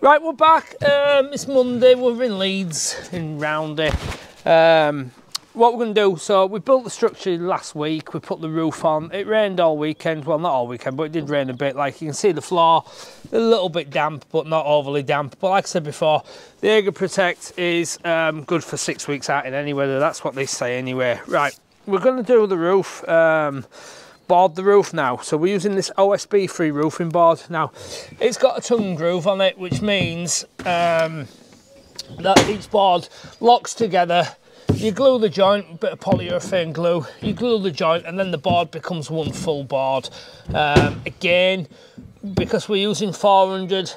Right, we're back. It's Monday. We're in Leeds, in Roundy. What we're going to do, so we built the structure last week. We put the roof on. It rained all weekend. Well, not all weekend, but it did rain a bit. Like you can see the floor, a little bit damp, but not overly damp. But like I said before, the Ega Protect is good for 6 weeks out in any weather. That's what they say anyway. Right, we're going to do the roof. Board the roof now, so we're using this OSB free roofing board. Now it's got a tongue and groove on it, which means that each board locks together. You glue the joint, bit of polyurethane glue, you glue the joint, and then the board becomes one full board. Again, because we're using 400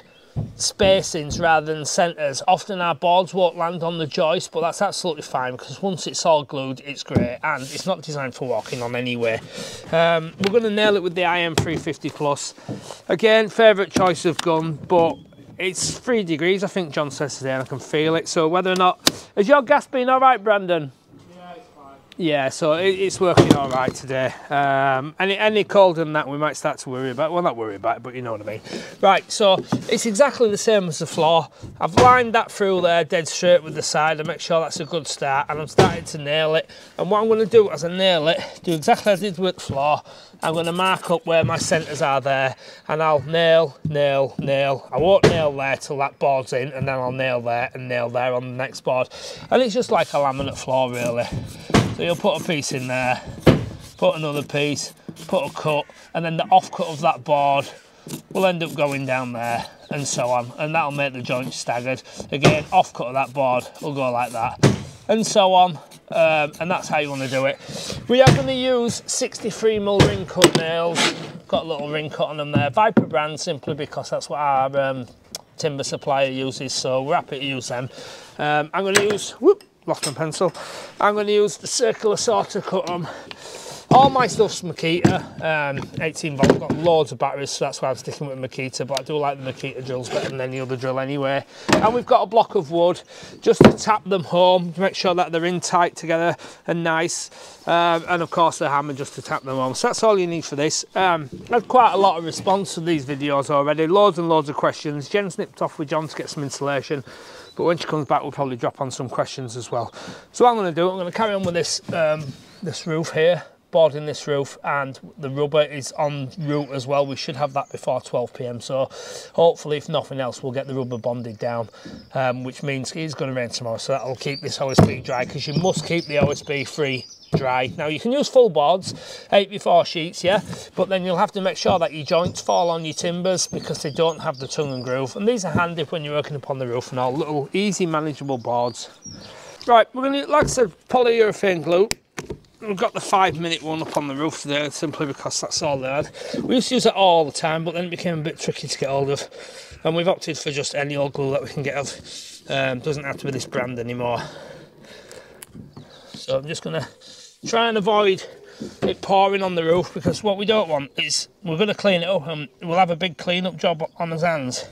spacings rather than centres, often our boards won't land on the joist, but that's absolutely fine because once it's all glued, it's great, and it's not designed for walking on anyway. We're going to nail it with the IM350 Plus. Again, favourite choice of gun, but it's 3 degrees, I think John says today, and I can feel it. So whether or not, has your gas been all right, Brandon? Yeah, so it's working all right today. Any colder than that, we might start to worry about it. Well, not worry about it, but you know what I mean. Right, so it's exactly the same as the floor. I've lined that through there dead straight with the side and make sure that's a good start, and I'm starting to nail it. And what I'm going to do as I nail it, do exactly as I did with the floor. I'm going to mark up where my centres are there, and I'll nail, nail, nail. I won't nail there till that board's in, and then I'll nail there and nail there on the next board. And it's just like a laminate floor, really. So you'll put a piece in there, put another piece, put a cut, and then the offcut of that board will end up going down there, and so on. And that'll make the joints staggered. Again, offcut of that board will go like that, and so on. And that's how you want to do it. We are going to use 63mm ring cut nails. Got a little ring cut on them there. Viper brand, simply because that's what our timber supplier uses, so we're happy to use them. I'm going to use, lost my pencil. I'm going to use the circular saw to cut them. All my stuff's Makita, 18 volt, got loads of batteries, so that's why I'm sticking with Makita, but I do like the Makita drills better than any other drill anyway. And we've got a block of wood just to tap them home, to make sure that they're in tight together and nice. And of course the hammer just to tap them home. So that's all you need for this. I've had quite a lot of response to these videos already, loads and loads of questions. Jen's nipped off with John to get some insulation, but when she comes back we'll probably drop on some questions as well. So what I'm going to do, I'm going to carry on with this, this roof here. Boarding this roof, and the rubber is en route as well. We should have that before 12 PM, so hopefully if nothing else we'll get the rubber bonded down, which means it's going to rain tomorrow, so that'll keep this OSB dry, because you must keep the OSB free dry. Now you can use full boards, 8x4 sheets, yeah, but then you'll have to make sure that your joints fall on your timbers because they don't have the tongue and groove, and these are handy when you're working upon the roof and all, little easy manageable boards. Right, we're going to, like I said, polyurethane glue. We've got the 5-minute one up on the roof today, simply because that's all they had. We used to use it all the time, but then it became a bit tricky to get hold of, and we've opted for just any old glue that we can get of. Doesn't have to be this brand anymore. So I'm just going to try and avoid it pouring on the roof, because what we don't want is we're going to clean it up and we'll have a big clean-up job on his hands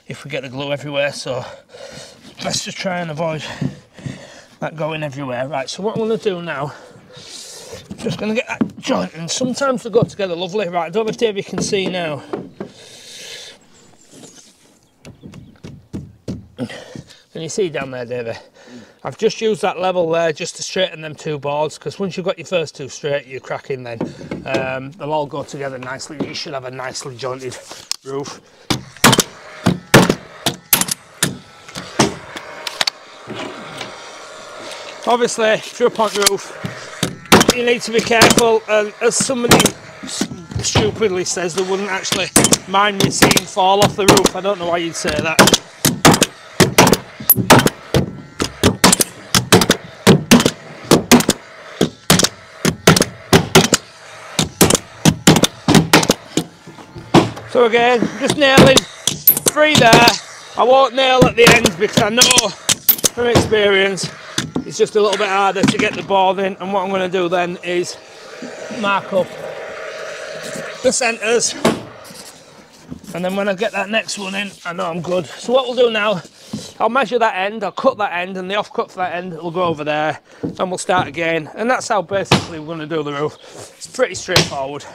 if we get the glue everywhere. So let's just try and avoid that going everywhere. Right, so what I'm going to do now, just going to get that joint, and sometimes they go together lovely. Right, I don't know if Davey can see now. Can you see down there, Davey? I've just used that level there just to straighten them two boards, because once you've got your first two straight, you're cracking then. They'll all go together nicely. You should have a nicely jointed roof. Obviously, three-point roof, you need to be careful, and as somebody stupidly says, they wouldn't actually mind me seeing fall off the roof. I don't know why you'd say that. So again, just nailing 3 there. I won't nail at the end because I know from experience it's just a little bit harder to get the board in, and what I'm going to do then is mark up the centres, and then when I get that next one in, I know I'm good. So what we'll do now, I'll measure that end, I'll cut that end, and the offcut for that end will go over there, and we'll start again. And that's how basically we're going to do the roof. It's pretty straightforward.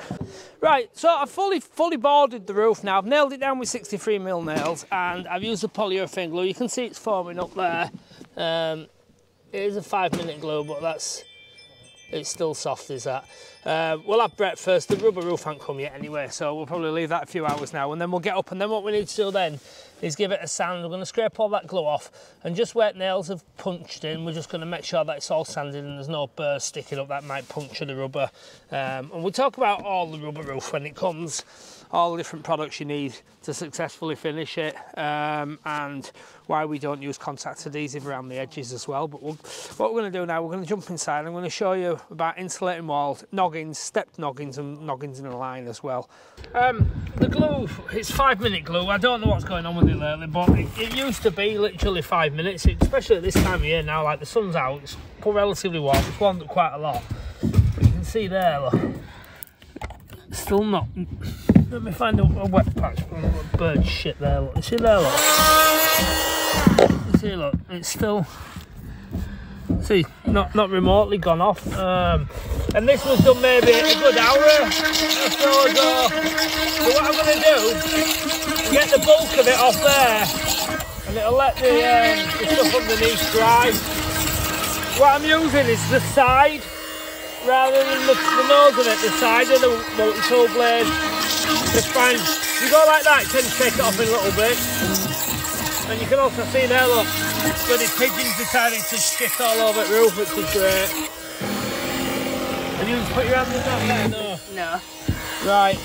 Right, so I've fully boarded the roof now. I've nailed it down with 63mm nails, and I've used the polyurethane glue. You can see it's forming up there. It is a 5-minute glue, but it's still soft as that. We'll have breakfast. The rubber roof hasn't come yet anyway, so we'll probably leave that a few hours now, and then we'll get up, and then what we need to do then is give it a sand. We're going to scrape all that glue off, and just where nails have punched in, we're just going to make sure that it's all sanded and there's no burrs sticking up that might puncture the rubber. And we'll talk about all the rubber roof when it comes, all the different products you need to successfully finish it, and why we don't use contact adhesive around the edges as well. But what we're going to do now, we're going to jump inside. I'm going to show you about insulating walls, noggins, stepped noggins, and noggins in a line as well. The glue, it's 5-minute glue. I don't know what's going on with it lately, but it used to be literally 5 minutes, especially at this time of year now. Like the sun's out, it's relatively warm. It's warmed up quite a lot. But you can see there, look, still not. Let me find a wet patch. Bird shit there, look. You see there, look. You see, look. It's still. See, not remotely gone off. And this was done maybe a good hour or so ago. So what I'm going to do, get the bulk of it off there, and it'll let the stuff underneath dry. What I'm using is the side rather than the nose of it, the side of the multi-tool blade. Just fine. You go like that, it tends to take it off in little bits. And you can also see there, look, bloody pigeons deciding to shit all over the roof, which is great. And you just put your hand in that there? No. Right,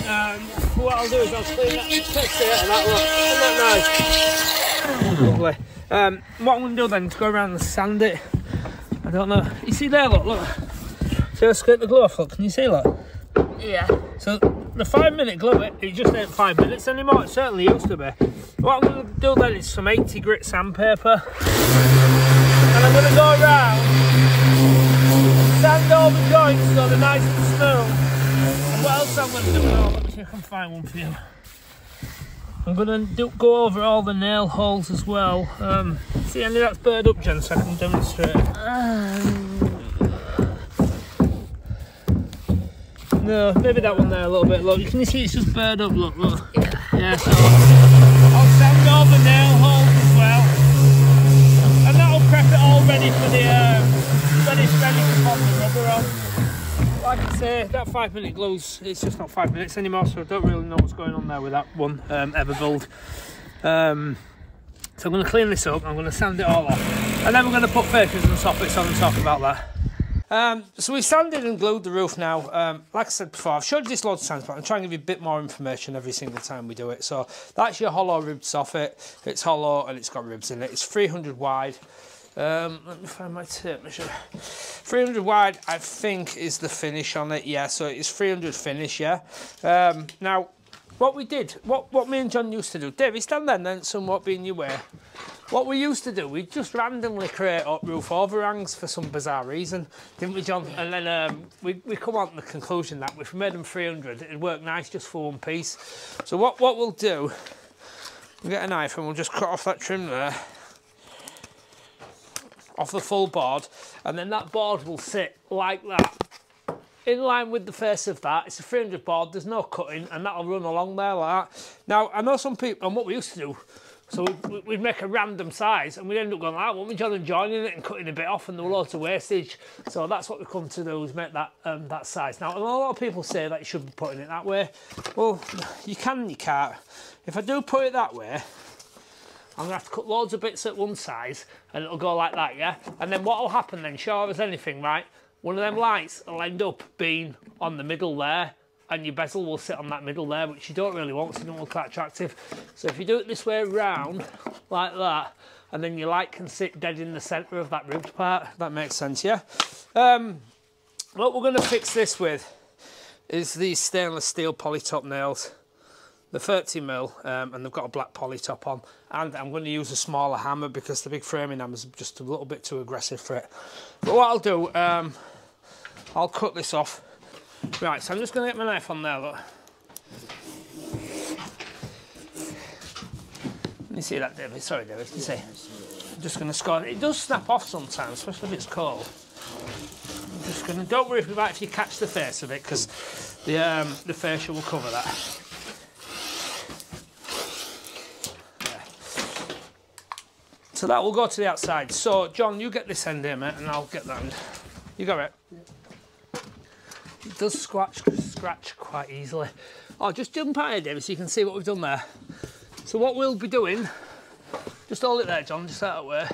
what I'll do is I'll clean that, fix it, and that look. Isn't that nice? Lovely. What I'm going to do then is go around and sand it. I don't know. You see there, look. See how scrape the glue off, look? Can you see, look? Yeah. So the 5-minute glue, it just ain't 5 minutes anymore. It certainly used to be. What I'm going to do then is some 80 grit sandpaper, and I'm going to go around, sand all the joints so they're nice and smooth. And what else I'm going to do? Oh, let me see if I can find one for you. I'm going to go over all the nail holes as well. See any that's burred up, Jen, so I can demonstrate. No, maybe that one there a little bit. Look, you can see it's just burred up. Look. Yeah. So I'll sand all the nail holes as well, and that'll prep it all ready for the ready to pop the rubber on. Like I say, that 5-minute glue's, it's just not 5 minutes anymore, so I don't really know what's going on there with that one Everbuild. So I'm going to clean this up. I'm going to sand it all off, and then we're going to put fakers and soffits on and talk about that. So we've sanded and glued the roof now. Like I said before, I've showed you this loads of times, but I'm trying to give you a bit more information every single time we do it. So that's your hollow ribbed soffit. It's hollow and it's got ribs in it. It's 300 wide. Let me find my tape measure. 300 wide, I think, is the finish on it. Yeah, so it's 300 finish, yeah. Now, what we did, what me and John used to do, Davey, stand there and then somewhat being your way. What we used to do, we'd just randomly create up roof overhangs for some bizarre reason, didn't we, John? And then we come on to the conclusion that if we made them 300, it'd work nice just for one piece. So what we'll do, we'll get a knife and we'll just cut off that trim there, off the full board, and then that board will sit like that, in line with the face of that. It's a 300 board, there's no cutting, and that'll run along there like that. Now, I know some people, and what we used to do, so we'd make a random size, and we'd end up going like, won't we, John, and joining it and cutting a bit off, and there were loads of wastage. So that's what we come to do, is make that that size. Now, a lot of people say that you should be putting it that way. Well, you can and you can't. If I do put it that way, I'm going to have to cut loads of bits at one size, and it'll go like that, yeah? And then what will happen then, sure as anything, right? One of them lights will end up being on the middle there, and your bezel will sit on that middle there, which you don't really want, so it don't look that attractive. So if you do it this way round, like that, and then your light can sit dead in the centre of that ribbed part, if that makes sense, yeah? What we're going to fix this with is these stainless steel polytop nails. They're 30mm, and they've got a black poly top on, and I'm going to use a smaller hammer because the big framing hammer's just a little bit too aggressive for it. But what I'll do, I'll cut this off. Right, so I'm just going to get my knife on there, look. Can you see that, David? Sorry, David, can you see? I'm just going to score it. It does snap off sometimes, especially if it's cold. Just just gonna, don't worry about if you catch the face of it, because the fascia will cover that. Yeah. So that will go to the outside. So John, you get this end here, mate, and I'll get that end. You got it? Yeah. It does scratch quite easily. Oh, just jump out here, David, so you can see what we've done there. So what we'll be doing, just hold it there, John, just that way.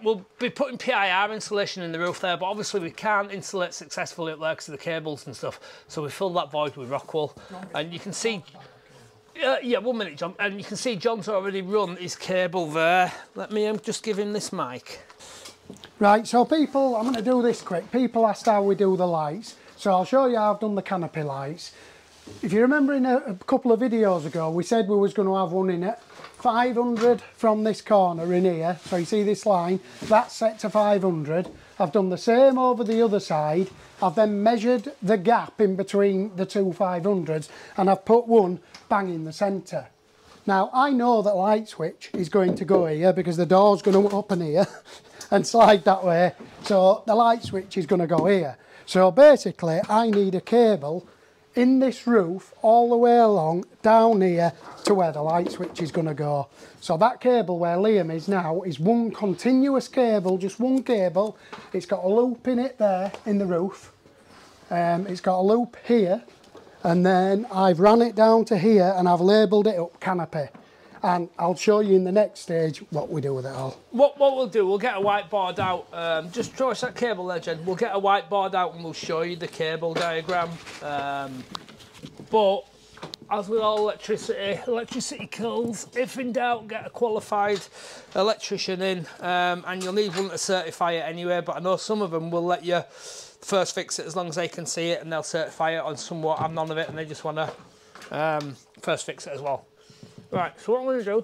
We'll be putting PIR insulation in the roof there, but obviously we can't insulate successfully up there because of the cables and stuff. So we fill that void with rock wool. And you can see, yeah, 1 minute, John. And you can see John's already run his cable there. Let me just give him this mic. Right, so people, I'm going to do this quick. People asked how we do the lights. So I'll show you how I've done the canopy lights. If you remember in a couple of videos ago, we said we was going to have one in at 500 from this corner in here. So you see this line, that's set to 500. I've done the same over the other side. I've then measured the gap in between the two 500s and I've put one bang in the centre. Now I know that light switch is going to go here because the door's going to open here and slide that way. So the light switch is going to go here. So basically I need a cable in this roof all the way along down here to where the light switch is going to go. So that cable where Liam is now is one continuous cable, just one cable. It's got a loop in it there in the roof. It's got a loop here, and then I've run it down to here and I've labelled it up canopy. And I'll show you in the next stage what we do with it all. What we'll do, we'll get a whiteboard out. Just throw us that cable there, Jen. We'll get a whiteboard out and we'll show you the cable diagram. But as with all electricity kills. If in doubt, get a qualified electrician in, and you'll need one to certify it anyway. But I know some of them will let you first fix it as long as they can see it, and they'll certify it. On somewhat, I'm none of it, and they just want to first fix it as well. Right, so what I'm going to do,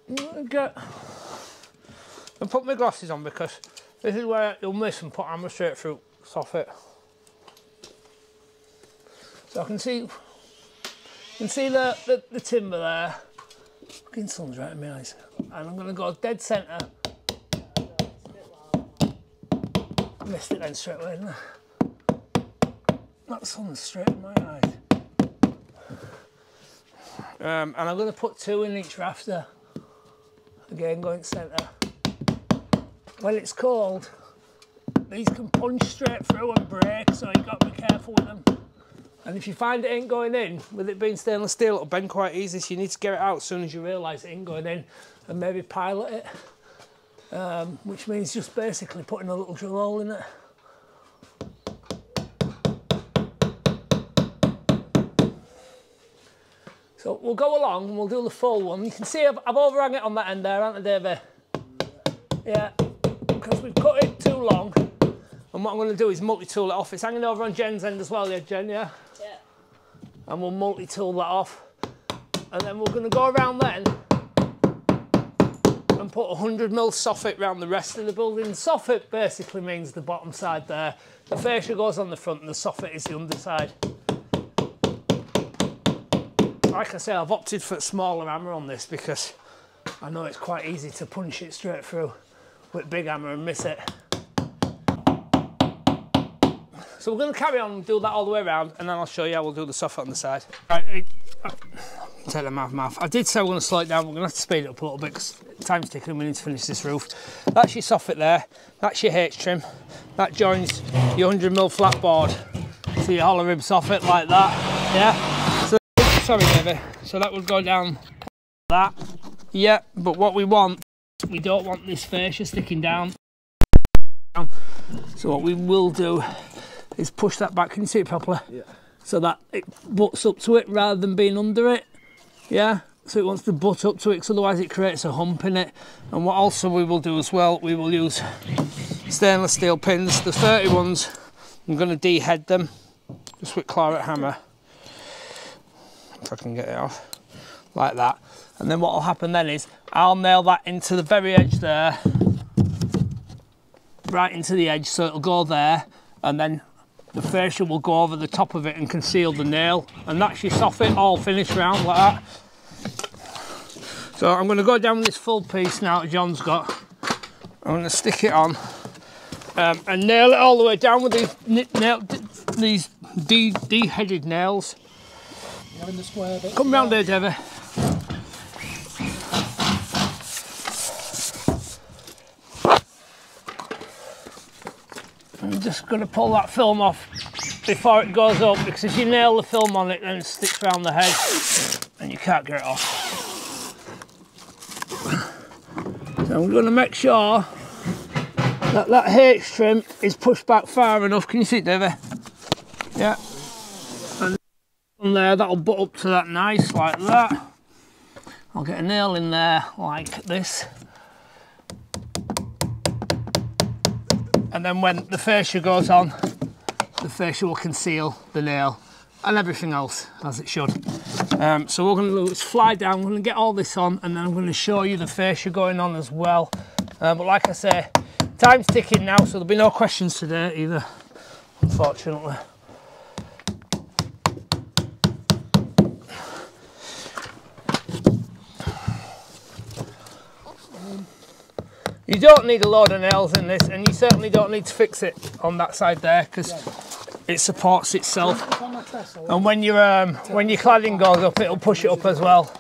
I'm going to get and put my glasses on, because this is where you'll miss and put hammer straight through soffit. So I can see the timber there. Fucking sun's right in my eyes. And I'm going to go dead centre. I missed it then straight away, didn't I? That sun's straight in my eyes. And I'm going to put two in each rafter. Again, going centre. When it's cold, these can punch straight through and break, so you've got to be careful with them. And if you find it ain't going in, with it being stainless steel, it'll bend quite easy, so you need to get it out as soon as you realise it ain't going in, and maybe pilot it, which means just basically putting a little drill hole in it. So we'll go along and we'll do the full one. You can see I've overhang it on that end there, haven't I, Davey? Yeah, because we've cut it too long. And what I'm going to do is multi-tool it off. It's hanging over on Jen's end as well, yeah, Jen, yeah? Yeah. And we'll multi-tool that off. And then we're going to go around then and put 100mm soffit around the rest of the building. Soffit basically means the bottom side there. The fascia goes on the front and the soffit is the underside. Like I say, I've opted for a smaller hammer on this because I know it's quite easy to punch it straight through with a big hammer and miss it. So we're going to carry on and do that all the way around, and then I'll show you how we'll do the soffit on the side. Right, take the mouth. I did say we're going to slow it down. We're going to have to speed it up a little bit because time's ticking and we need to finish this roof. That's your soffit there. That's your H-trim. That joins your 100mm flat board to your hollow rib soffit like that. Yeah. Sorry, baby. So that would go down like that. Yeah, but what we want, we don't want this fascia sticking down. So what we will do is push that back. Can you see it properly? Yeah. So that it butts up to it rather than being under it. Yeah. So it wants to butt up to it, because otherwise it creates a hump in it. And what also we will do as well, we will use stainless steel pins. The 30 ones, I'm going to de-head them just with claret hammer. If I can get it off like that, and then what will happen then is I'll nail that into the very edge there, right into the edge, so it'll go there, and then the fascia will go over the top of it and conceal the nail, and that's your soffit all finished round like that. So I'm going to go down with this full piece now that John's got. I'm going to stick it on and nail it all the way down with these D-headed nails. You're in the square bit. Come round here, Debbie. I'm just going to pull that film off before it goes up, because if you nail the film on it, then it sticks around the head and you can't get it off. So I'm going to make sure that that H trim is pushed back far enough. Can you see it, Davey? Yeah. And on there, that'll butt up to that nice, like that. I'll get a nail in there like this. And then when the fascia goes on, the fascia will conceal the nail and everything else as it should. So what we're going to do is fly down, we're going to get all this on, and then I'm going to show you the fascia going on as well. But like I say, time's ticking now, so there'll be no questions today either, unfortunately. You don't need a load of nails in this, and you certainly don't need to fix it on that side there, because it supports itself. And when your cladding goes up, it'll push it up as well.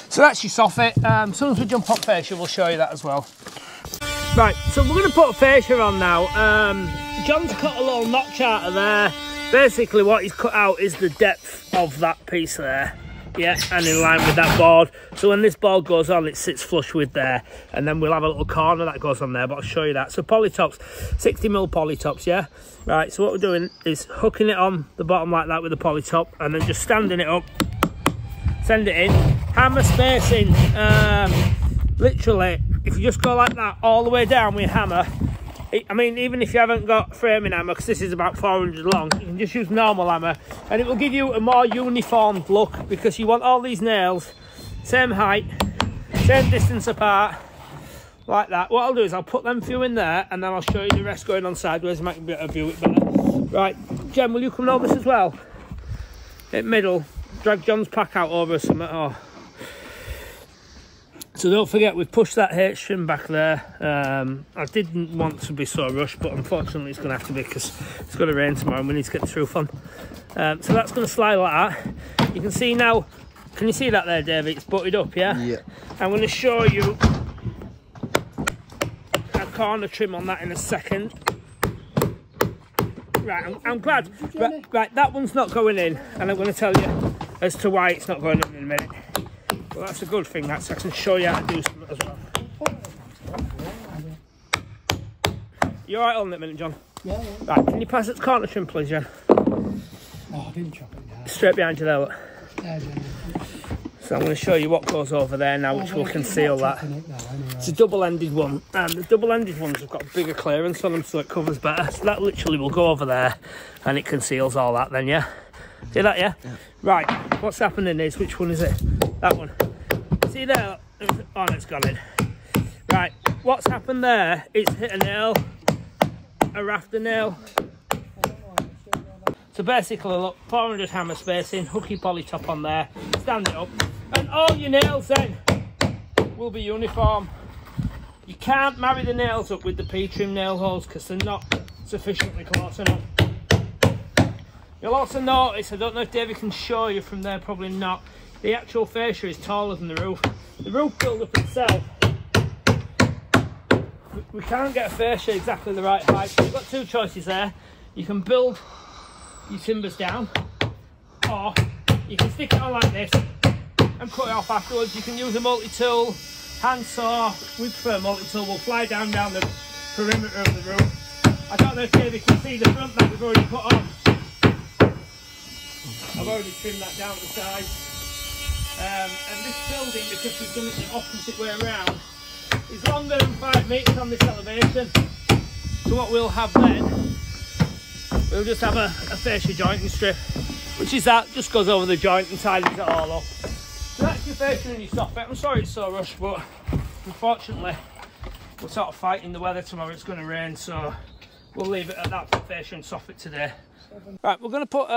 So that's your soffit. As soon as we jump on fascia, we'll show you that as well. Right, so we're going to put a fascia on now. John's cut a little notch out of there. Basically what he's cut out is the depth of that piece there. Yeah, and in line with that board. So when this board goes on, it sits flush with there. And then we'll have a little corner that goes on there, but I'll show you that. So polytops, 60mm polytops, yeah? Right, so what we're doing is hooking it on the bottom like that with the polytop, and then just standing it up, send it in. Hammer spacing, literally, if you just go like that all the way down with a hammer, I mean, even if you haven't got framing hammer, because this is about 400 long, you can just use normal hammer, and it will give you a more uniform look, because you want all these nails same height, same distance apart, like that. What I'll do is I'll put them few in there, and then I'll show you the rest going on sideways and make a bit of view it better. Right, Jem, will you come over this as well? In middle, drag John's pack out over something. Oh. So don't forget, we've pushed that H trim back there. I didn't want to be so rushed, but unfortunately it's going to have to be, because it's going to rain tomorrow and we need to get the roof on. So that's going to slide like that. You can see now, can you see that there, David? It's butted up, yeah? Yeah. I'm going to show you a corner trim on that in a second. Right, I'm glad. Right, that one's not going in, and I'm going to tell you as to why it's not going in a minute. Well, that's a good thing, that's, I can show you how to do something as well. You alright on it a minute, John? Yeah, yeah. Right, can you pass it to corner trim, please, Jen? Oh, I didn't chop it down. Straight behind you there, look. Yeah, Jen. So I'm going to show you what goes over there now, which will conceal that. It's a double-ended one, and the double-ended ones have got bigger clearance on them, so it covers better. So that literally will go over there, and it conceals all that then, yeah? See that, yeah? Yeah. Right, what's happening is, which one is it? That one. See there? Oh, no, it's gone in. Right, what's happened there, it's hit a nail, a rafter nail. So basically, look, 400 hammer spacing, hooky poly top on there, stand it up, and all your nails then will be uniform. You can't marry the nails up with the P-trim nail holes because they're not sufficiently close enough. You'll also notice, I don't know if David can show you from there, probably not, the actual fascia is taller than the roof. The roof build up itself, we can't get a fascia exactly the right height. So you've got two choices there. You can build your timbers down, or you can stick it on like this and cut it off afterwards. You can use a multi-tool, hand saw. We prefer multi-tool. We'll fly down the perimeter of the roof. I don't know if David can see the front that we've already put on. I've already trimmed that down the side. And this building, because we've done it the opposite way around, is longer than 5 metres on this elevation. So what we'll have then, we'll just have a fascia jointing strip, which is that, just goes over the joint and tidies it all up. So that's your fascia and your soffit. I'm sorry it's so rushed, but unfortunately we're sort of fighting the weather tomorrow. It's going to rain, so we'll leave it at that for fascia and soffit today. Right, we're going to put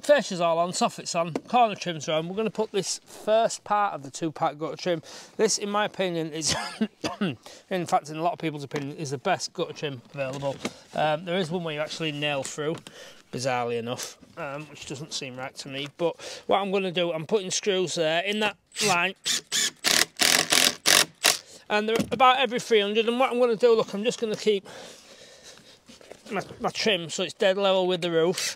fascias all on, soffits on, corner trims are on. We're going to put this first part of the 2-part gutter trim. This, in my opinion, is, in fact, in a lot of people's opinion, is the best gutter trim available. There is one where you actually nail through, bizarrely enough, which doesn't seem right to me. But what I'm going to do, I'm putting screws there in that line, and they're about every 300. And what I'm going to do, look, I'm just going to keep my trim so it's dead level with the roof.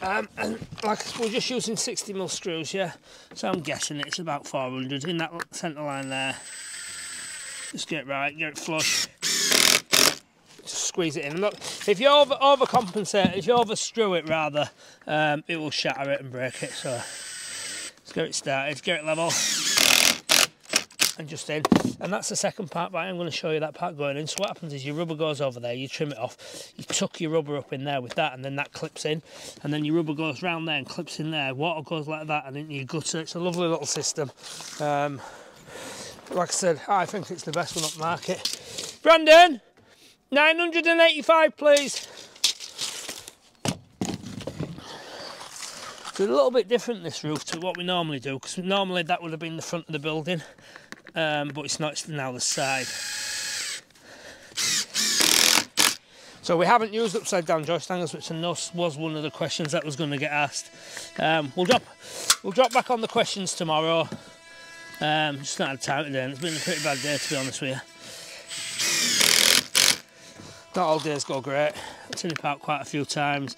And like we're just using 60mm screws, yeah. So I'm guessing it's about 400 in that centre line there. Just get it right, get it flush. Just squeeze it in. Look, if you overcompensate, if you overscrew it rather, it will shatter it and break it. So let's get it started, get it level, and just in. And that's the second part, but I'm going to show you that part going in. So what happens is your rubber goes over there, you trim it off, you tuck your rubber up in there with that, and then that clips in, and then your rubber goes round there and clips in there. Water goes like that and into your gutter. It's a lovely little system. Like I said, I think it's the best one up the market. Brandon, 985 please. It's a little bit different, this roof, to what we normally do, because normally that would have been the front of the building. But it's not, it's now the side. So we haven't used upside down joist hangers, which I know was one of the questions that was going to get asked. We'll drop back on the questions tomorrow. Just not had time today, and it's been a pretty bad day, to be honest with you. Not all days go great. I've seen it out quite a few times.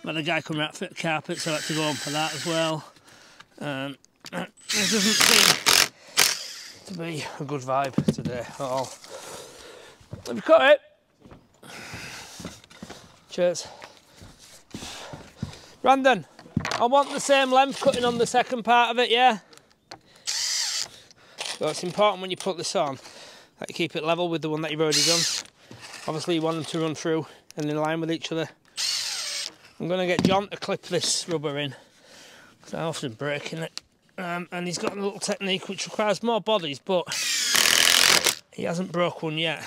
But the guy come out fit carpet, so I had to go on for that as well. It doesn't seem to be a good vibe today at all. Have you cut it? Cheers. Brandon, I want the same length cutting on the second part of it, yeah? So it's important when you put this on that you keep it level with the one that you've already done. Obviously you want them to run through and in line with each other. I'm going to get John to clip this rubber in, because I often breaking it. And he's got a little technique which requires more bodies, but he hasn't broke one yet.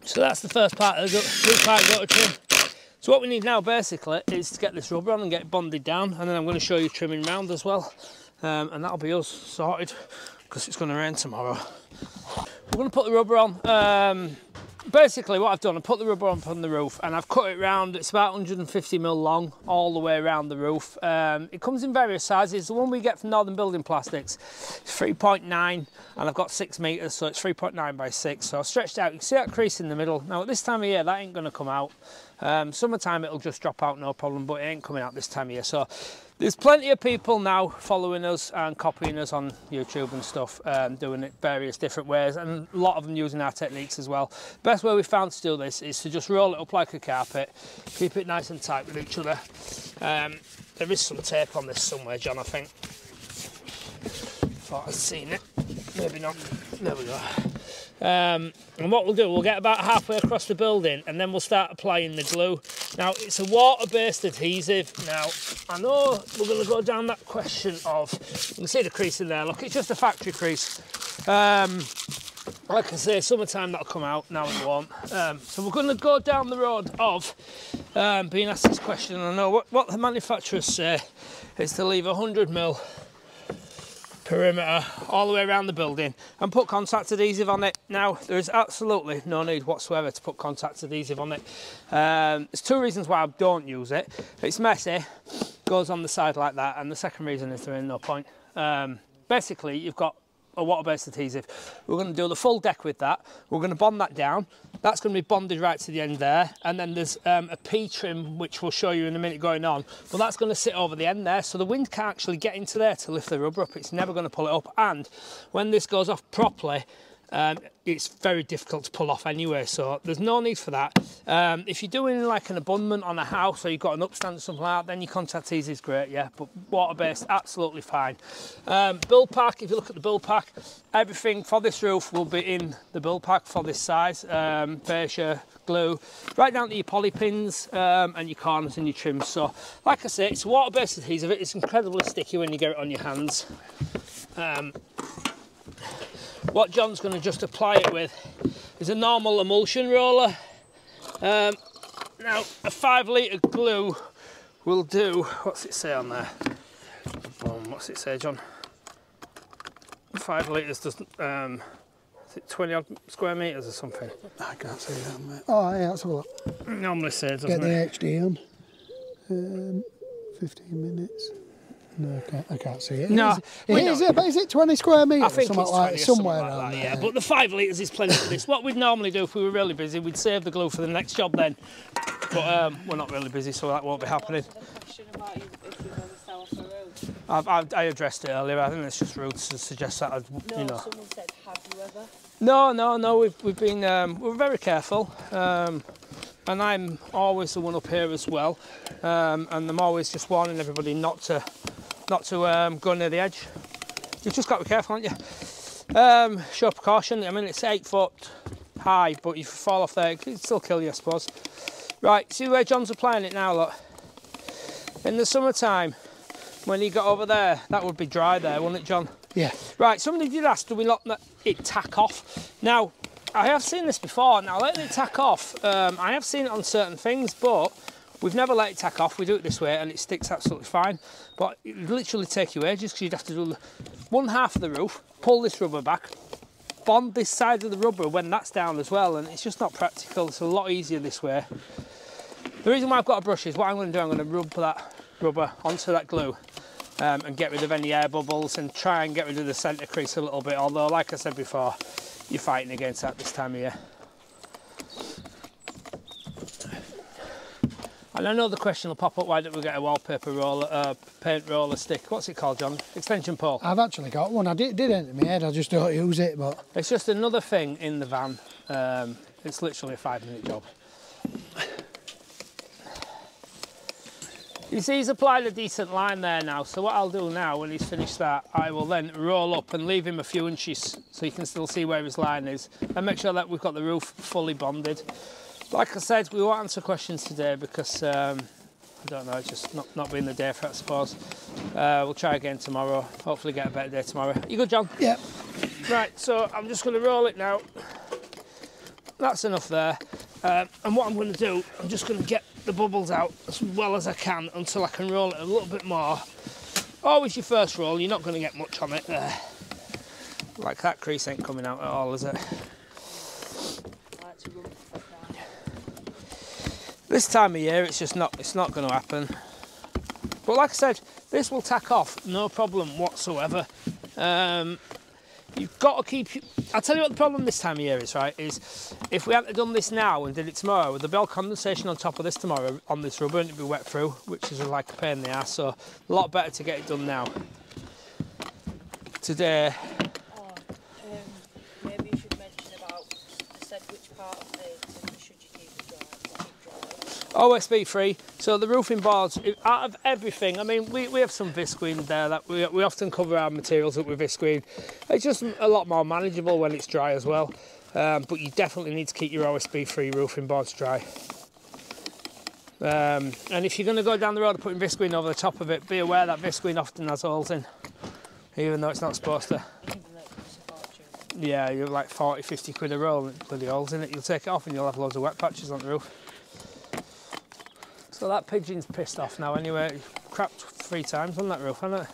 So that's the first part of the gutter trim. So what we need now basically is to get this rubber on and get it bonded down, and then I'm going to show you trimming round as well. And that'll be us sorted, because it's going to rain tomorrow. We're going to put the rubber on. Basically what I've done, I put the rubber on the roof and I've cut it round. It's about 150mm long all the way around the roof. It comes in various sizes. The one we get from Northern Building Plastics is 3.9 and I've got 6 metres, so it's 3.9 by 6. So I've stretched out. You can see that crease in the middle. Now at this time of year that ain't going to come out. Summertime it'll just drop out no problem, but it ain't coming out this time of year. So there's plenty of people now following us and copying us on YouTube and stuff, doing it various different ways, and a lot of them using our techniques as well. Best way we found to do this is to just roll it up like a carpet, keep it nice and tight with each other. There is some tape on this somewhere, John, I think. Thought I'd seen it, maybe not. There we go. And what we'll do, we'll get about halfway across the building and then we'll start applying the glue. Now it's a water-based adhesive. Now I know we're going to go down that question of, you can see the crease in there, look, it's just a factory crease. Like I say, summertime that'll come out, now it won't. So we're going to go down the road of being asked this question, and I know what the manufacturers say is to leave 100mm perimeter all the way around the building and put contact adhesive on it. Now there is absolutely no need whatsoever to put contact adhesive on it. There's two reasons why I don't use it. It's messy, goes on the side like that, and the second reason is there ain't no point. Basically you've got a water-based adhesive. We're going to do the full deck with that. We're going to bond that down. That's going to be bonded right to the end there, and then there's a P trim which we'll show you in a minute going on, but that's going to sit over the end there, so the wind can't actually get into there to lift the rubber up. It's never going to pull it up, and when this goes off properly, it's very difficult to pull off anyway, so there's no need for that. If you're doing like an abutment on a house or you've got an upstand or something like that, then your contact ease is great, yeah, but water-based, absolutely fine. Build pack, if you look at the build pack, everything for this roof will be in the build pack for this size. Fascia, glue, right down to your poly pins and your corners and your trims. So, like I say, it's water-based adhesive. It's incredibly sticky when you get it on your hands. What John's going to just apply it with is a normal emulsion roller. Now, a 5 litre glue will do, what's it say on there? What's it say, John? 5 litres doesn't, is it 20 odd square metres or something? I can't see that, mate. Oh, yeah, that's a lot. Normally says, doesn't Get the it? HD on. 15 minutes. No, I can't see it. No, Is it 20 square metres? I think it's 20 somewhere like around that, there. yeah. But the 5 litres is plenty for this. What we'd normally do if we were really busy, we'd save the glue for the next job then. But we're not really busy, so that won't be happening. I addressed it earlier. I think it's just rude to suggest that. You know. Someone said, have you ever? No. We've been we're very careful, and I'm always the one up here as well, and I'm always just warning everybody not to go near the edge. You've just got to be careful, haven't you? Show precaution. I mean, it's 8 foot high, but if you fall off there, it could still kill you, I suppose. Right, see where John's applying it now, look. In the summertime, when he got over there, that would be dry there, wouldn't it, John? Yeah. Right, somebody did ask, do we not let it tack off? Now, I have seen this before. Now, letting it tack off, I have seen it on certain things, but we've never let it tack off. We do it this way and it sticks absolutely fine. But it would literally take you ages because you'd have to do one half of the roof, pull this rubber back, bond this side of the rubber when that's down as well, and it's just not practical. It's a lot easier this way. The reason why I've got a brush is what I'm going to do, I'm going to rub that rubber onto that glue and get rid of any air bubbles and try and get rid of the centre crease a little bit, although like I said before, you're fighting against that this time of year. And I know the question will pop up, why don't we get a wallpaper roller, paint roller stick? What's it called, John? Extension pole? I've actually got one. I did enter my head, I just don't use it, but... It's just another thing in the van. It's literally a 5-minute job. You see, he's applied a decent line there now, so what I'll do now, when he's finished that, I will then roll up and leave him a few inches so you can still see where his line is, and make sure that we've got the roof fully bonded. Like I said, we won't answer questions today because, I don't know, it's just not been the day for it, I suppose. We'll try again tomorrow, hopefully get a better day tomorrow. You good, John? Yep. Right, so I'm just going to roll it now. That's enough there. And what I'm going to do, I'm just going to get the bubbles out as well as I can until I can roll it a little bit more. Always your first roll, you're not going to get much on it there. Like that crease ain't coming out at all, is it? This time of year, it's just not going to happen. But like I said, this will tack off, no problem whatsoever. You've got to keep... I'll tell you what the problem this time of year is, right, is if we hadn't done this now and did it tomorrow, with the bell condensation on top of this tomorrow on this rubber, and it'd be wet through, which is like a pain in the ass, so a lot better to get it done now. Today... maybe you should mention about, I said which part of the timber should you keep dry. OSB free, so the roofing boards, out of everything, I mean, we have some visqueen there, that we often cover our materials up with visqueen. It's just a lot more manageable when it's dry as well, but you definitely need to keep your OSB free roofing boards dry. And if you're going to go down the road of putting visqueen over the top of it, be aware that visqueen often has holes in, even though it's not supposed to. Yeah, you're like 40, 50 quid a roll with bloody holes in it. You'll take it off and you'll have loads of wet patches on the roof. So that pigeon's pissed off now anyway. It crapped 3 times on that roof, hasn't it?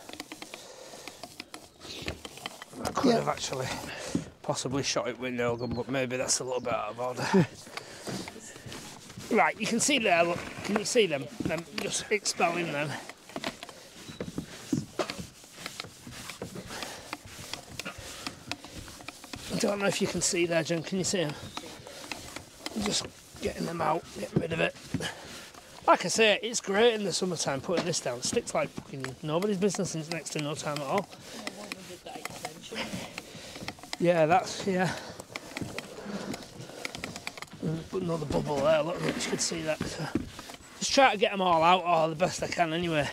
I could have actually possibly shot it with a nail gun, but maybe that's a little bit out of order. Right, you can see there, look, can you see them? Them just expelling them. I don't know if you can see there, John, can you see them? Just getting them out, getting rid of it. Like I say, it's great in the summertime putting this down. It sticks like fucking nobody's business and it's next to no time at all. Yeah, that's, yeah. Put another bubble there, look, you can see that. So just try to get them all out, the best I can anyway.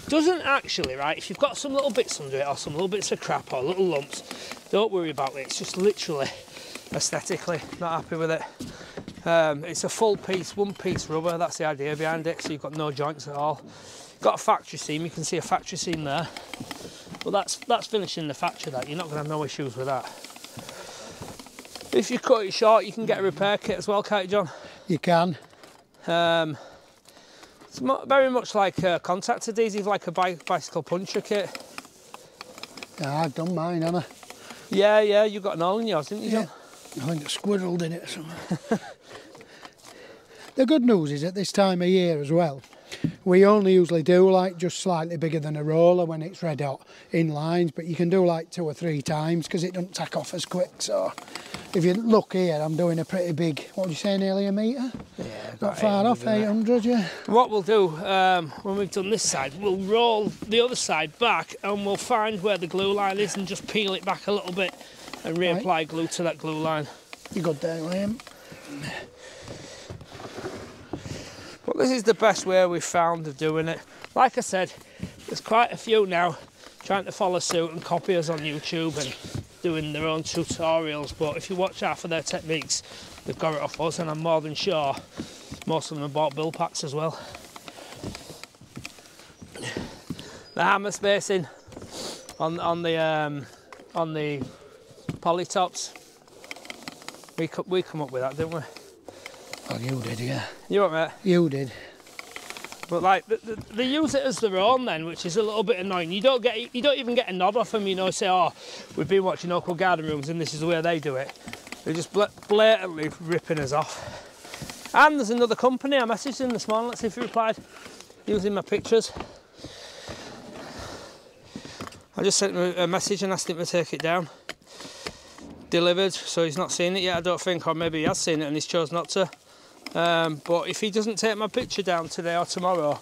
Doesn't actually, right, if you've got some little bits under it or some little bits of crap or little lumps, don't worry about it. It's just literally aesthetically not happy with it. It's a full piece, one piece rubber, that's the idea behind it, so you've got no joints at all. Got a factory seam, you can see a factory seam there, but that's finishing the factory, that you're not going to have no issues with that. If you cut it short, you can get a repair kit as well, can't you, John? You can. It's very much like a contact adhesive, like a bicycle puncture kit. Yeah, I've done mine, haven't I? Yeah, you got an hole in yours, didn't you, John? I think it's squirreled in it somewhere. The good news is at this time of year as well, we only usually do like just slightly bigger than a roller when it's red hot in lines, but you can do like 2 or 3 times because it doesn't tack off as quick. So if you look here, I'm doing a pretty big, what would you say, nearly a metre? Yeah. Not far off, 800, yeah. What we'll do, when we've done this side, we'll roll the other side back and we'll find where the glue line is and just peel it back a little bit and reapply glue to that glue line. You good there, Liam? But this is the best way we've found of doing it. Like I said, there's quite a few now trying to follow suit and copy us on YouTube and doing their own tutorials, but if you watch half of their techniques, they've got it off us, and I'm more than sure most of them have bought build packs as well. The hammer spacing on the poly tops, we come up with that, didn't we? Well, you did, yeah. You what, mate? You did. But like they use it as their own then, which is a little bit annoying. You don't even get a nod off them, you know, say, oh, we've been watching local garden rooms and this is the way they do it. They're just blatantly ripping us off. And there's another company, I messaged him this morning, let's see if he replied, using my pictures. I just sent him a message and asked him to take it down. Delivered, so he's not seen it yet, I don't think, or maybe he has seen it and he's chose not to. But if he doesn't take my picture down today or tomorrow,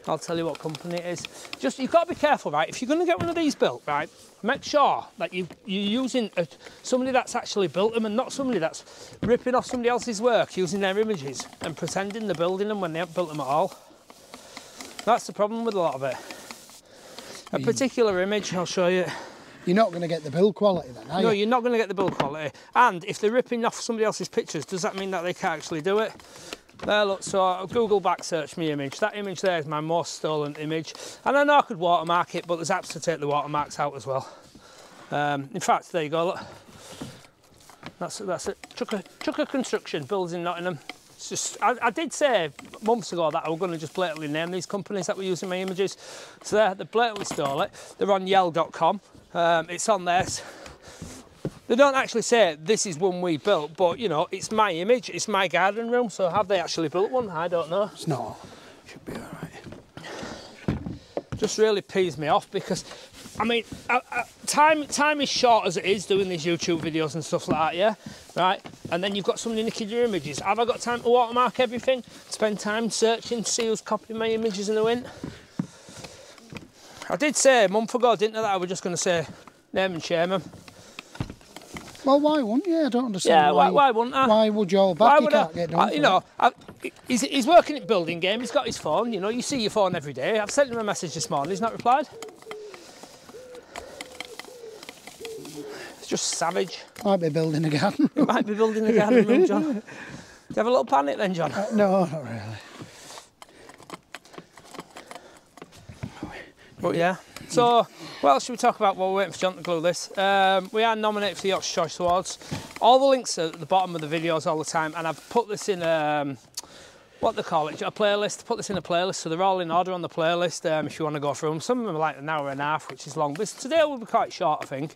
I'll tell you what company it is. Just, you've got to be careful, right? If you're going to get one of these built, right, make sure that you're using somebody that's actually built them and not somebody that's ripping off somebody else's work using their images and pretending they're building them when they haven't built them at all. That's the problem with a lot of it. A particular image, I'll show you. You're not going to get the build quality then, are you? No, you're not going to get the build quality. And if they're ripping off somebody else's pictures, does that mean that they can't actually do it? There, look, so I'll Google back search my image. That image there is my most stolen image. And I know I could watermark it, but there's apps to take the watermarks out as well. In fact, there you go, look. That's it. Chucker Construction, builds in Nottingham. It's just, I did say months ago that I was going to just blatantly name these companies that were using my images. So they blatantly stole it. They're on yell.com. It's on there. They don't actually say this is one we built, but you know, it's my image, it's my garden room, so have they actually built one? I don't know. It's not. Should be alright. Just really pees me off because, I mean, time is short as it is doing these YouTube videos and stuff like that, yeah? Right? And then you've got somebody nicking your images. Have I got time to watermark everything? Spend time searching to see who's copying my images in the wind? I did say a month ago, didn't I, that I was just going to say name and shame them. Well, why wouldn't you? I don't understand. Yeah, why wouldn't I? Why would you hold back? You can't get done. You know, he's working at building game. He's got his phone. You know, you see your phone every day. I've sent him a message this morning. He's not replied. It's just savage. Might be building a garden room. He might be building a garden room, John. Do you have a little panic then, John? No, not really. But yeah. So, what else should we talk about while we're waiting for John to glue this? We are nominated for the Yorkshire Choice Awards. All the links are at the bottom of the videos all the time, and I've put this in what they call it, a playlist. Put this in a playlist, so they're all in order on the playlist if you want to go through them. Some of them are like an hour and a half, which is long. But today will be quite short, I think,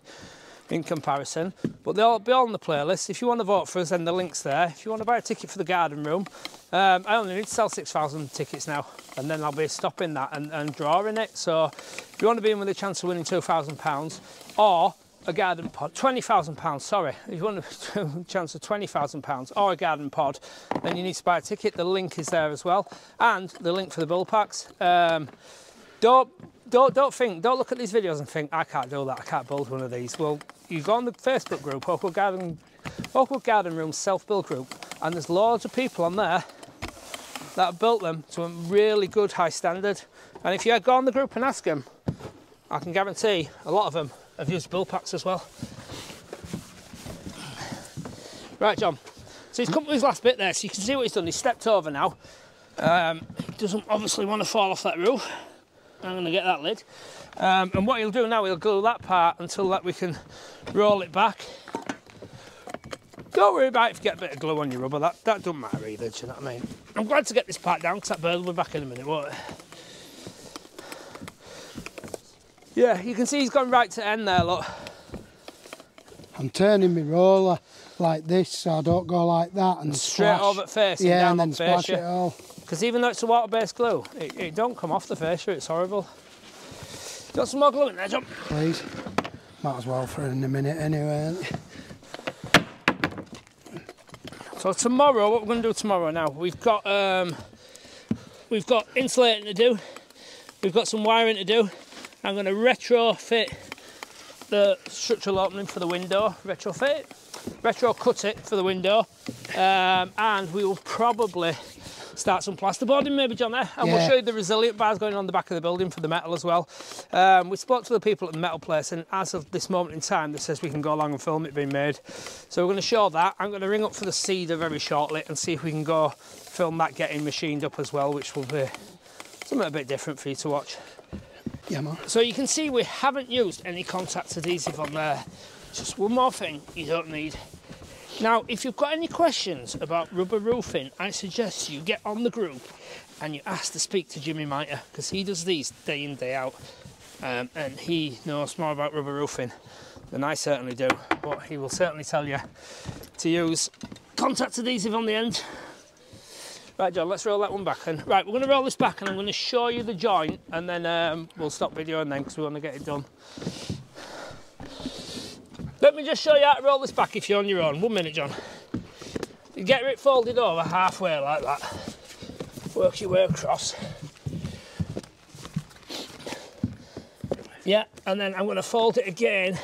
in comparison. But they'll be all on the playlist. If you want to vote for us, then the link's there. If you want to buy a ticket for the garden room, I only need to sell 6,000 tickets now, and then I'll be stopping that and drawing it. So if you want to be in with a chance of winning £2,000 or a garden pod, £20,000, sorry. If you want a chance of £20,000 or a garden pod, then you need to buy a ticket. The link is there as well, and the link for the build packs. Don't look at these videos and think, I can't do that, I can't build one of these. Well, you go on the Facebook group, Oakwood Garden Room self-build group, and there's loads of people on there that have built them to a really good high standard. And if you go on the group and ask them, I can guarantee a lot of them have used build packs as well. Right, John, so he's come to his last bit there, so you can see what he's done. He's stepped over now. He doesn't obviously want to fall off that roof. I'm going to get that lid. And what he'll do now, he'll glue that part until that we can roll it back. Don't worry about it if you get a bit of glue on your rubber, that doesn't matter either, do you know what I mean? I'm glad to get this part down because that bird will be back in a minute, won't it? Yeah, you can see he's gone right to end there, look. I'm turning my roller like this so I don't go like that and straight splash. over the face and yeah, down and then the splash fascia. it all. Because even though it's a water-based glue, it don't come off the fascia, it's horrible. Got some more glue in there, John? Please. Might as well for in a minute anyway. So tomorrow, what we're going to do tomorrow now, we've got insulating to do, we've got some wiring to do. I'm going to retrofit the structural opening for the window, retro cut it for the window, and we will probably start some plasterboarding maybe, John, there, and we'll show you the resilient bars going on the back of the building for the metal as well. We spoke to the people at the metal place, and as of this moment in time, they says we can go along and film it being made. So we're going to show that. I'm going to ring up for the cedar very shortly and see if we can go film that getting machined up as well, which will be something a bit different for you to watch. Yeah, man. So you can see we haven't used any contact adhesive on there. Just one more thing you don't need. Now, if you've got any questions about rubber roofing, I suggest you get on the group and you ask to speak to Jimmy Mitre, because he does these day in, day out, and he knows more about rubber roofing than I certainly do, but he will certainly tell you to use contact adhesive on the end. Right, John, let's roll that one back. And right, we're going to roll this back and I'm going to show you the joint, and then we'll stop videoing then because we want to get it done. Let me just show you how to roll this back if you're on your own. 1 minute, John. You get it folded over halfway like that. Work your way across. Yeah, and then I'm going to fold it again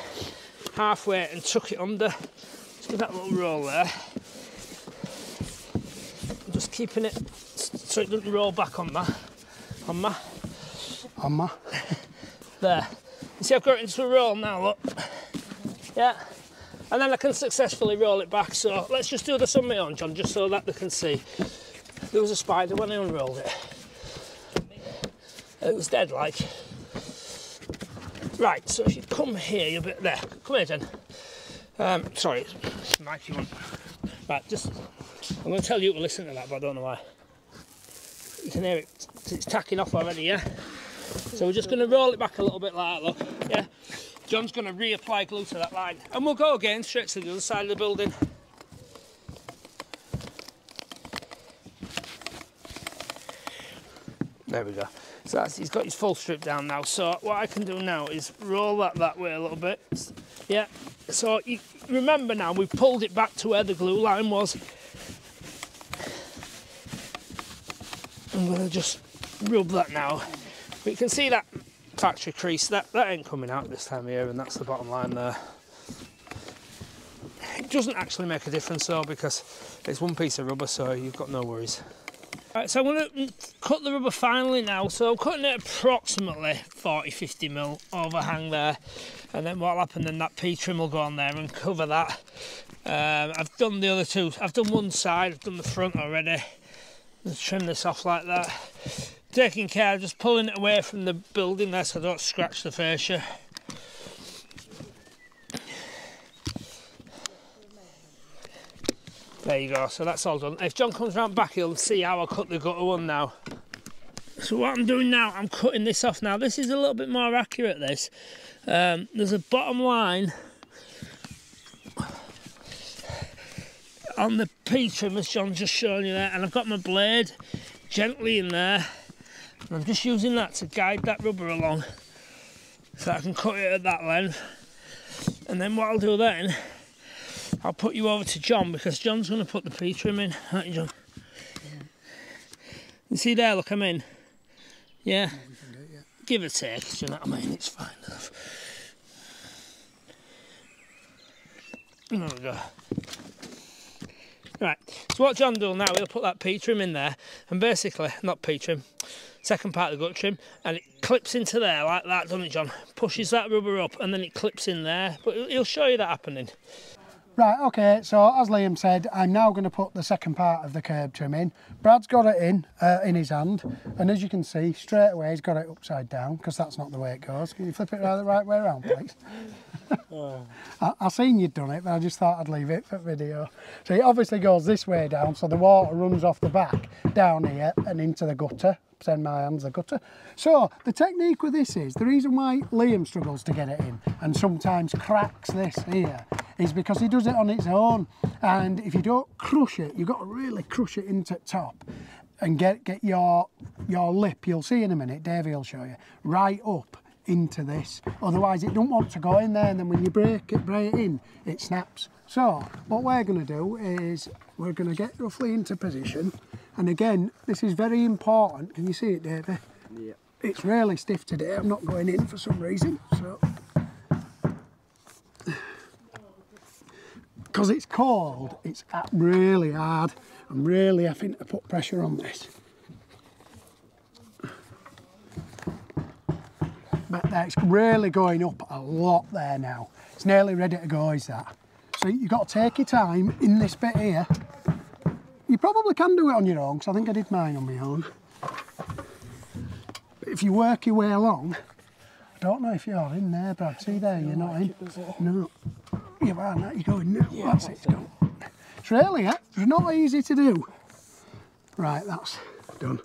halfway and tuck it under. Just give that a little roll there. I'm just keeping it so it doesn't roll back on my. There. You see I've got it into a roll now, look. Yeah, and then I can successfully roll it back. So let's just do this on my own, John, just so that they can see. There was a spider when I unrolled it. It was dead, like. Right, so if you come here, you're a bit there. Come here, Jen. Sorry, it's Mikey one. Right, just, I'm going to tell you to listen to that, but I don't know why. You can hear it, it's tacking off already, yeah? So we're just going to roll it back a little bit like that, look, yeah? John's going to reapply glue to that line. And we'll go again straight to the other side of the building. There we go. So that's, he's got his full strip down now. So what I can do now is roll that way a little bit. Yeah. So you remember now, we've pulled it back to where the glue line was. I'm going to just rub that now. But you can see that factory crease, that ain't coming out this time of year, and that's the bottom line there. It doesn't actually make a difference though, because it's one piece of rubber, so you've got no worries. Right, so I'm going to cut the rubber finally now. So I'm cutting it approximately 40-50mm overhang there, and then what'll happen, then that P-trim will go on there and cover that. I've done the other two. I've done one side, I've done the front already. Let's trim this off like that. Taking care, just pulling it away from the building there so I don't scratch the fascia. There you go, so that's all done. If John comes round back, he'll see how I cut the gutter one now. So what I'm doing now, I'm cutting this off now. This is a little bit more accurate, this. There's a bottom line on the P-trim, as John's just shown you there, and I've got my blade gently in there. And I'm just using that to guide that rubber along so I can cut it at that length. And then what I'll do then, I'll put you over to John, because John's going to put the P-trim in, aren't you, John? Yeah. You see there, look, I'm in. Yeah. give or take, do you know what I mean? It's fine enough. There we go. Right, so what John doing now, he'll put that P trim in there, and basically, not P trim, second part of the gut trim, and it clips into there like that, doesn't it, John? Pushes that rubber up, and then it clips in there, but he'll show you that happening. Right, okay, so as Liam said, I'm now going to put the second part of the curb trim in. Brad's got it in his hand, and as you can see, straight away he's got it upside down, because that's not the way it goes. Can you flip it the right way around, please? I seen you'd done it, but I just thought I'd leave it for video. So it obviously goes this way down, so the water runs off the back, down here, and into the gutter. Send my hands the gutter. So the technique with this is, the reason why Liam struggles to get it in, and sometimes cracks this here, is because he does it on its own. And if you don't crush it, you've got to really crush it into the top and get your lip, you'll see in a minute, Davey will show you, right up into this. Otherwise it don't want to go in there, and then when you break it in, it snaps. So what we're going to do is we're going to get roughly into position, and again this is very important. Can you see it, Davey? Yeah. It's really stiff today. I'm not going in for some reason, so because it's cold, it's really hard. I'm really having to put pressure on this. But it's really going up a lot there now. It's nearly ready to go, is that? So you've got to take your time in this bit here. You probably can do it on your own, because I think I did mine on my own. But if you work your way along, I don't know if you're in there, Brad. See there, you're not in. No. You are not, you're going now. Yeah, that's it, it's gone. It's really, it's not easy to do. Right, that's done.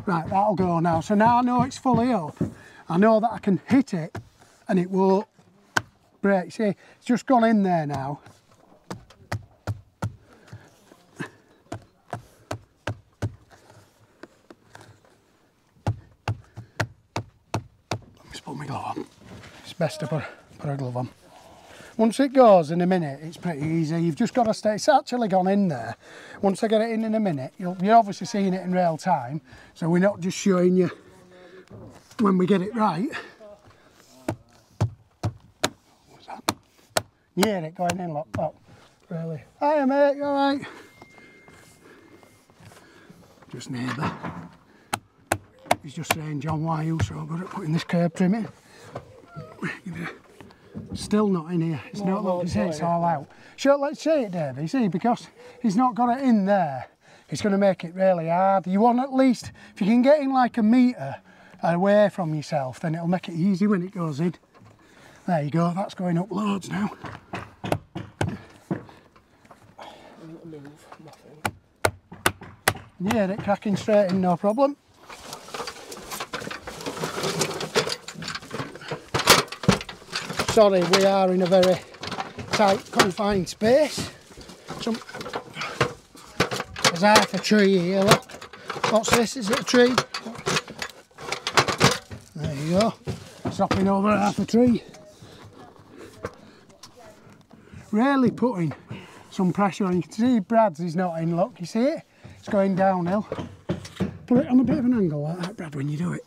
Right, that'll go now. So now I know it's fully up. I know that I can hit it and it won't break. See, it's just gone in there now. Let me just put my glove on. It's best to put a glove on. Once it goes in a minute, it's pretty easy. You've just got to stay. It's actually gone in there. Once I get it in a minute, you're obviously seeing it in real time, so we're not just showing you when we get it right. What's that? You hear it going in, look. Oh, really? Hiya, mate, you all right? Just neighbour. He's just saying, John, why are you so good at putting this curb trim in? Still not in here. It's not, look, it's all out. Sure, let's see it, Davey. See, because he's not got it in there, it's going to make it really hard. You want at least, if you can get in like a metre away from yourself, then it'll make it easy when it goes in. There you go, that's going up loads now. Yeah, it cracking straight in, no problem. Sorry, we are in a very tight, confined space. There's half a tree here, look. What's this? Is it a tree? There you go. Chopping over half a tree. Really putting some pressure on. You can see Brad's is not in, look. You see it? It's going downhill. Put it on a bit of an angle like that, Brad, when you do it.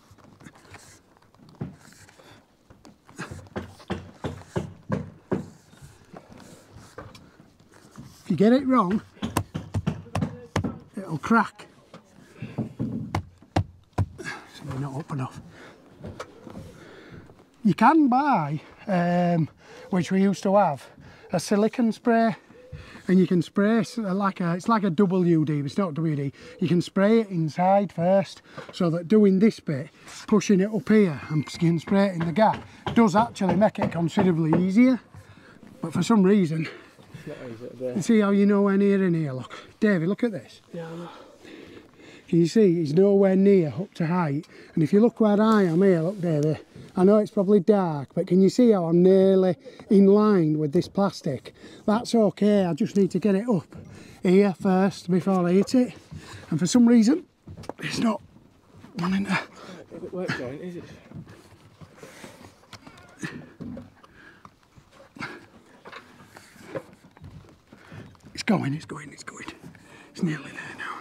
If you get it wrong, it'll crack. So you're not up enough. You can buy, which we used to have, a silicone spray, and you can spray it's like a WD, but it's not WD. You can spray it inside first, so that doing this bit, pushing it up here and you can spray it in the gap, does actually make it considerably easier. But for some reason, you see how you're nowhere near in here, look. Davey, look at this. Yeah, I know. Can you see he's nowhere near up to height? And if you look where I am here, look, Davey, I know it's probably dark, but can you see how I'm nearly in line with this plastic? That's okay, I just need to get it up here first before I hit it. And for some reason, it's not wanting to. It works going, is it? It's going, it's going, it's going. It's nearly there now.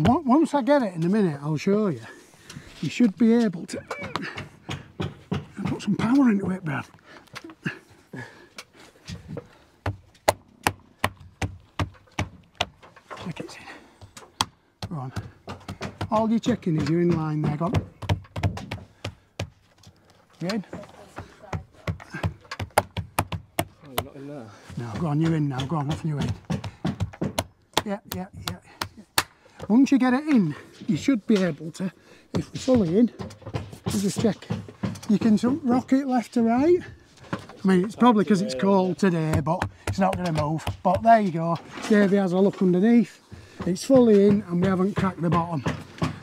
And once I get it in a minute, I'll show you. You should be able to put some power into it, Brad. Check it's in. Go on. All you're checking is you're in line there. Go on. You in? Oh, you're not in there? No, go on, you're in now. Go on, off you in. Yeah. Once you get it in, you should be able to, if we're fully in, you just check. You can rock it left to right. I mean, it's probably because it's cold today, but it's not going to move. But there you go. Davey has a look underneath. It's fully in and we haven't cracked the bottom.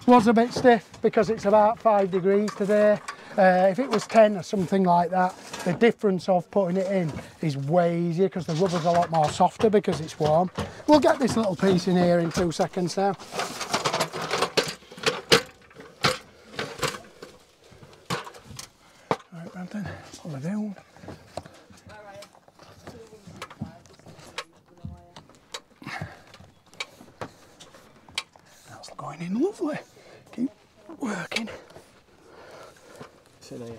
Was a bit stiff because it's about 5 degrees today. If it was 10 or something like that, the difference of putting it in is way easier because the rubber's a lot more softer because it's warm. We'll get this little piece in here in 2 seconds now. Right, Brandon, pull it down. That's going in lovely. Keep working. It's in here.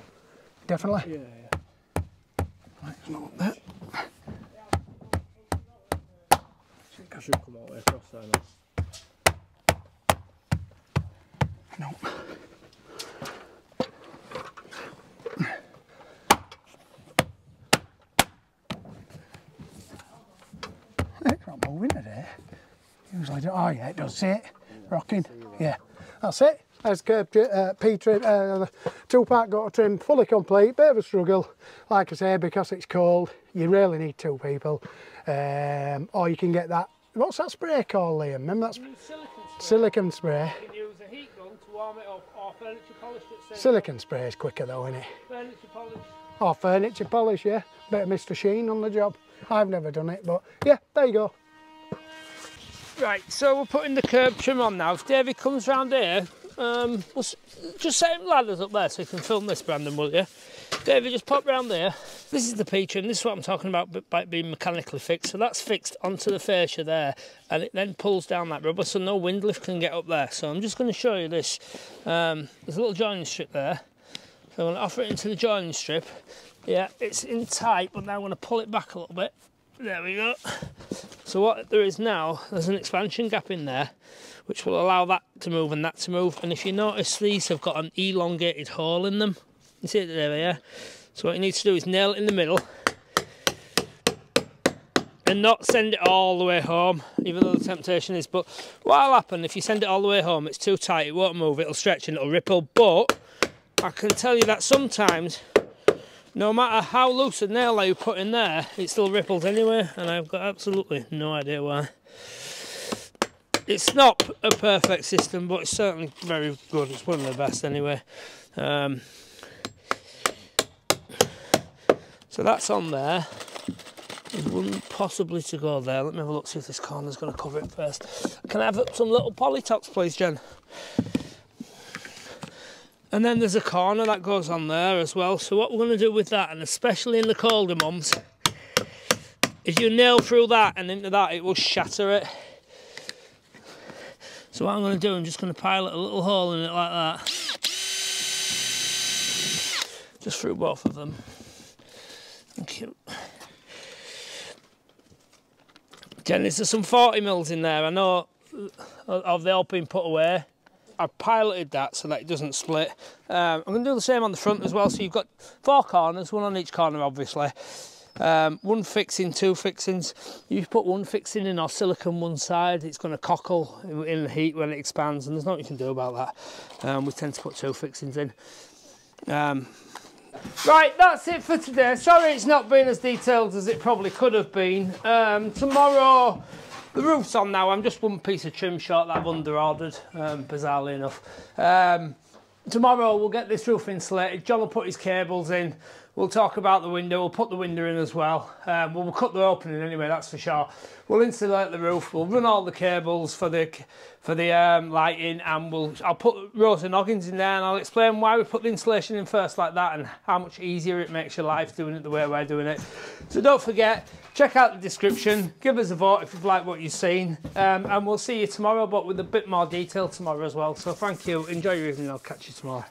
Definitely? Yeah. Right, it's not up there. I should come all the way across there now. No. It's not moving today. Usually, oh yeah, it does. See it? Rocking. Yeah, that's it. There's curb P-trim, 2-part gutter trim, fully complete. Bit of a struggle, like I say, because it's cold. You really need 2 people, or you can get that. What's that spray called, Liam? Remember that silicone spray? You can use a heat gun to warm it up, or furniture polish at Silicone spray is quicker though, isn't it? Furniture polish. Or furniture polish, yeah. Bit of Mr. Sheen on the job. I've never done it, but yeah, there you go. Right, so we're putting the curb trim on now. If David comes round here, we'll just set him ladders up there so you can film this, Brandon, will you? David, just pop round there. This is the P-trim. This is what I'm talking about by being mechanically fixed. So that's fixed onto the fascia there, and it then pulls down that rubber so no wind lift can get up there. So I'm just going to show you this. There's a little joining strip there. So I'm going to offer it into the joining strip. Yeah, it's in tight, but now I'm going to pull it back a little bit. There we go. So what there is now, there's an expansion gap in there, which will allow that to move and that to move. And if you notice, these have got an elongated hole in them. You see it there, yeah? So what you need to do is nail it in the middle and not send it all the way home, even though the temptation is. But what'll happen if you send it all the way home, it's too tight, it won't move, it'll stretch and it'll ripple. But I can tell you that sometimes, no matter how loose a nail that you put in there, it still ripples anyway, and I've got absolutely no idea why. It's not a perfect system, but it's certainly very good. It's one of the best anyway. So that's on there. It wouldn't possibly to go there. Let me have a look, see if this corner's going to cover it first. Can I have some little polytox, please, Jen? And then there's a corner that goes on there as well. So what we're going to do with that, and especially in the colder months, is you nail through that and into that, it will shatter it. So what I'm going to do, I'm just going to pilot a little hole in it like that. Just through both of them. Thank you. Jen, is there some 40 mils in there? I know, have they all been put away? I've piloted that so that it doesn't split. I'm going to do the same on the front as well. So you've got 4 corners, one on each corner obviously. 1 fixing, 2 fixings. You put 1 fixing in or silicone one side, it's going to cockle in the heat when it expands, and there's nothing you can do about that. We tend to put 2 fixings in. Right, that's it for today. Sorry it's not been as detailed as it probably could have been. Tomorrow, the roof's on now. I'm just 1 piece of trim short that I've under-ordered, bizarrely enough. Tomorrow we'll get this roof insulated. John will put his cables in. We'll talk about the window. We'll put the window in as well. We'll cut the opening anyway, that's for sure. We'll insulate the roof. We'll run all the cables for the lighting, and I'll put rows of noggins in there, and I'll explain why we put the insulation in first like that and how much easier it makes your life doing it the way we're doing it. So don't forget, check out the description, give us a vote if you've liked what you've seen, and we'll see you tomorrow, but with a bit more detail tomorrow as well. So thank you, enjoy your evening, I'll catch you tomorrow.